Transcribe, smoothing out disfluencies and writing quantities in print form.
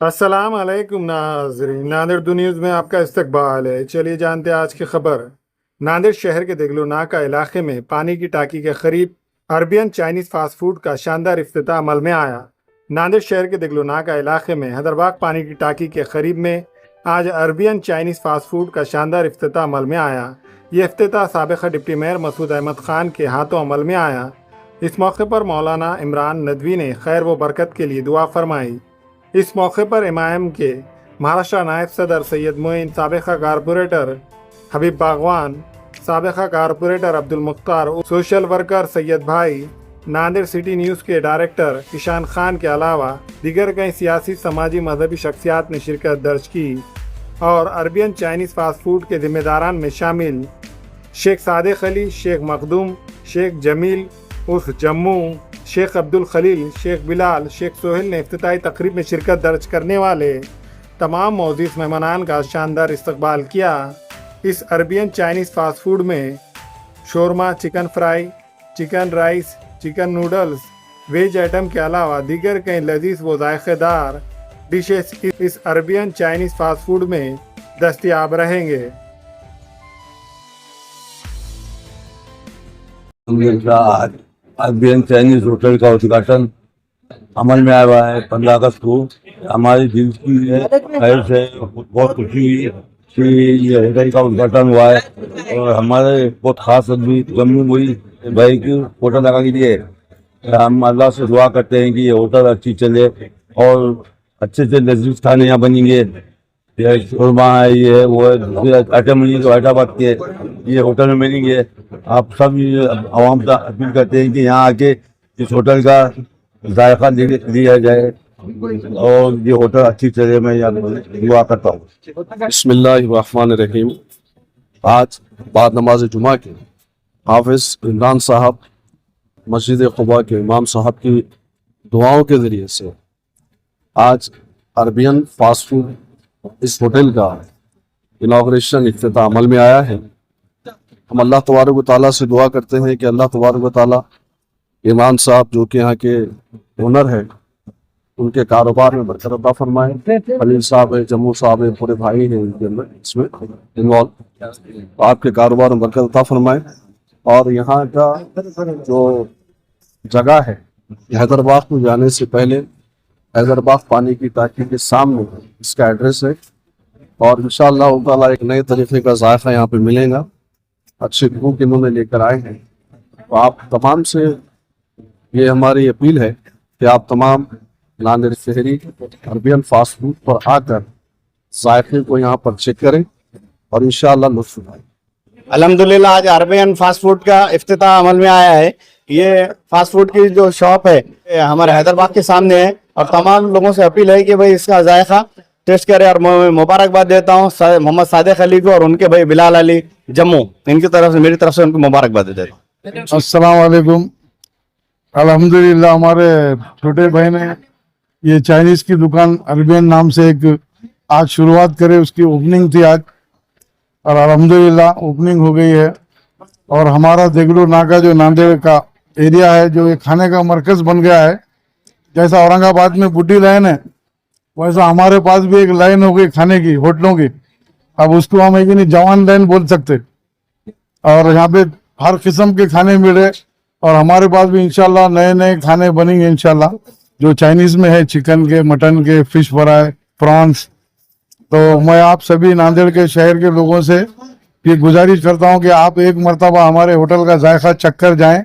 अस्सलाम अलैकुम नाज़रीन, नांदेड़ दो न्यूज़ में आपका इस्तकबाल है। चलिए जानते हैं आज की खबर। नांदेड़ शहर के देगलू नाका इलाके में पानी की टाकी के करीब अरबियन चाइनीज़ फास्ट फूड का शानदार इफ्तिताह अमल में आया। नांदेड़ शहर के देगलू नाका इलाके में हैदरबाग पानी की टाकी के करीब में आज अरबियन चाइनीज़ फास्ट फूड का शानदार इफ्तिताह अमल में आया। ये इफ्तिताह साबिक़ा डिप्टी मेयर मसूद अहमद ख़ान के हाथों अमल में आया। इस मौके पर मौलाना इमरान नदवी ने खैर व बरकत के लिए दुआ फरमाई। इस मौके पर एमआईएम के महाराष्ट्र नायब सदर सैयद मोइन, साबिक़ा कारपोरेटर हबीब बागवान, साबिक़ा corporator Abdul Mukhtar, social worker Syed भाई, नांदेड़ सिटी न्यूज़ के डायरेक्टर ईशान खान के अलावा दीगर कई सियासी, समाजी, मजहबी शख्सियात ने शिरकत दर्ज की और अरबियन चाइनीज़ फास्ट फूड के जिम्मेदारान में शामिल शेख सादिक अली, शेख मखदूम, शेख जमील उर्फ जम्मू, शेख अब्दुल खलील, शेख बिलाल, शेख सोहेल ने इफ्तिताई तकरीब में शिरकत दर्ज करने वाले तमाम मौजूद मेहमानान का शानदार इस्तकबाल किया। इस अरबियन चाइनीज़ फास्ट फूड में शोरमा, chicken fry, chicken rice, chicken noodles, veg item के अलावा दीगर कई लजीज व जायकेदार डिशेस इस अरबियन चाइनीज़ फास्ट फूड में दस्तयाब रहेंगे। अरबियन चाइनीज होटल का उद्घाटन अमल में आया हुआ है 15 अगस्त को। हमारे दिल की खैर से बहुत खुशी हुई कि ये होटल का उद्घाटन हुआ है और हमारे बहुत खास आदमी जम्मू हुई भाई की फोटो लगा के लिए हम अल्लाह से दुआ करते हैं कि ये होटल अच्छी चले और अच्छे से लजीज खाने यहाँ बनेंगे। शोरमा है, ये वो आइटम हैदराबाद के ये होटल में मिलेंगे। आप सब आवाम से अपील करते हैं कि यहाँ आके इस होटल का जायका लिया जाए और ये होटल अच्छी चले। मैं यहाँ दुआ करता हूँ। बिस्मिल्लाहिर्रहमानिर्रहीम। आज बाद नमाज जुमा के हाफिज इमरान साहब मस्जिद क़ुबा के इमाम साहब की दुआओं के ज़रिए से आज अरबियन फास्ट फूड इस होटल का इनॉग्रेशन इफ्तिताह अमल में आया है। हम अल्लाह तबारक व तआला से दुआ करते हैं कि अल्लाह तबारक व तआला इमाम साहब जो कि यहाँ के ओनर है उनके कारोबार में बरकत अता फरमाए। खलील साहब है, जम्मू साहब है, पूरे भाई हैं उनके अंदर इसमें इन्वॉल्व, आपके कारोबार में बरकत अता फरमाए। और यहाँ का जो जगह है हैदराबाद को जाने से पहले हैदराबाद पानी की टाकी के सामने इसका एड्रेस है और इंशाअल्लाह ताला एक नए तरीके का जायका यहाँ पे मिलेगा। अच्छे कुक इन्होंने लेकर आए हैं। तो आप तमाम से ये हमारी अपील है कि आप तमाम नांदेड़ शहरी अरबियन फास्ट फूड पर आकर जायके को यहाँ पर चेक करें और इंशाअल्लाह लुत्फ उठाएं। अल्हम्दुलिल्लाह आज अरबियन फास्ट फूड का इफ्तिताह अमल में आया है। ये फास्ट फूड की जो शॉप है हमारे हैदराबाद के सामने है और तमाम लोगों से अपील है कि भाई इसका जायका टेस्ट करें। और मैं मुबारकबाद देता हूँ मोहम्मद सादिक अली को और उनके भाई बिलाल अली जम्मू, इनकी तरफ से मेरी तरफ से उनको मुबारकबाद देता हूँ। अस्सलाम वालेकुम। अल्हम्दुलिल्लाह हमारे छोटे भाई ने ये चाइनीज की दुकान अरबियन नाम से एक आज शुरुआत करे, उसकी ओपनिंग थी आज और अल्हम्दुलिल्लाह ओपनिंग हो गई है। और हमारा देगलू नाका जो नांदेड़ का एरिया है जो एक खाने का मरकज बन गया है। जैसा औरंगाबाद में बुड्ढी लाइन है वैसा हमारे पास भी एक लाइन हो गई खाने की, होटलों की। अब उसको हम एक नहीं जवान लाइन बोल सकते और यहाँ पे हर किस्म के खाने मिले और हमारे पास भी इंशाल्लाह नए नए खाने बनेंगे इंशाल्लाह, जो चाइनीज में है, चिकन के, मटन के, फिश फ्राई, प्रॉन्स। तो मैं आप सभी नांदेड़ के शहर के लोगों से ये गुजारिश करता हूँ कि आप एक मरतबा हमारे होटल का जायका चख कर जाएं